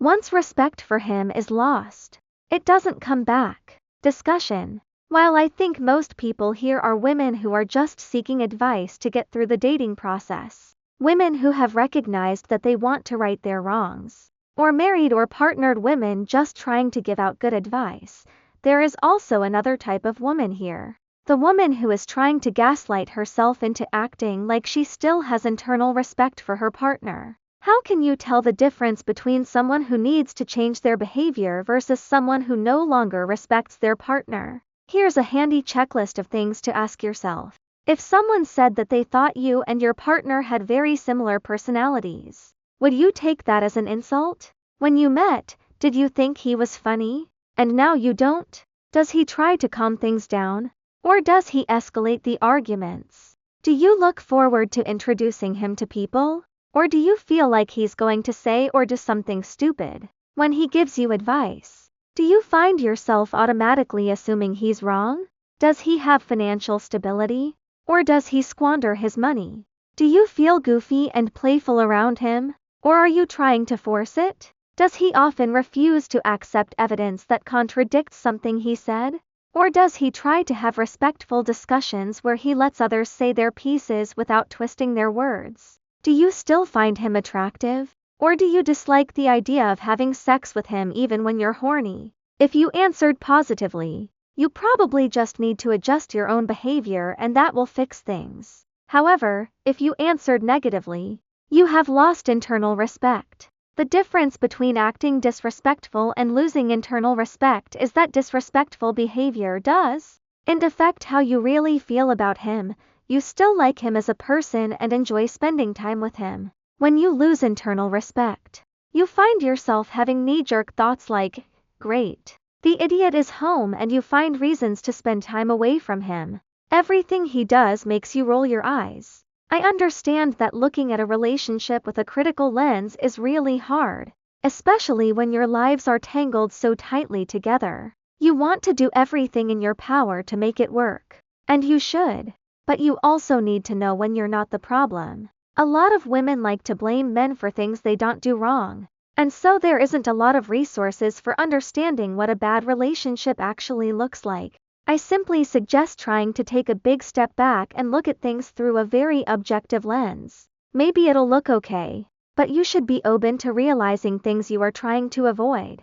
Once respect for him is lost, it doesn't come back. Discussion. While I think most people here are women who are just seeking advice to get through the dating process, women who have recognized that they want to right their wrongs, or married or partnered women just trying to give out good advice, there is also another type of woman here. The woman who is trying to gaslight herself into acting like she still has internal respect for her partner. How can you tell the difference between someone who needs to change their behavior versus someone who no longer respects their partner? Here's a handy checklist of things to ask yourself. If someone said that they thought you and your partner had very similar personalities, would you take that as an insult? When you met, did you think he was funny? And now you don't? Does he try to calm things down? Or does he escalate the arguments? Do you look forward to introducing him to people? Or do you feel like he's going to say or do something stupid when he gives you advice? Do you find yourself automatically assuming he's wrong? Does he have financial stability? Or does he squander his money? Do you feel goofy and playful around him? Or are you trying to force it? Does he often refuse to accept evidence that contradicts something he said? Or does he try to have respectful discussions where he lets others say their pieces without twisting their words? Do you still find him attractive? Or do you dislike the idea of having sex with him even when you're horny? If you answered positively, you probably just need to adjust your own behavior and that will fix things. However, if you answered negatively, you have lost internal respect. The difference between acting disrespectful and losing internal respect is that disrespectful behavior does not affect how you really feel about him. You still like him as a person and enjoy spending time with him. When you lose internal respect, you find yourself having knee-jerk thoughts like, great, the idiot is home, and you find reasons to spend time away from him. Everything he does makes you roll your eyes. I understand that looking at a relationship with a critical lens is really hard, especially when your lives are tangled so tightly together. You want to do everything in your power to make it work. And you should. But you also need to know when you're not the problem. A lot of women like to blame men for things they don't do wrong. And so there isn't a lot of resources for understanding what a bad relationship actually looks like. I simply suggest trying to take a big step back and look at things through a very objective lens. Maybe it'll look okay, but you should be open to realizing things you are trying to avoid.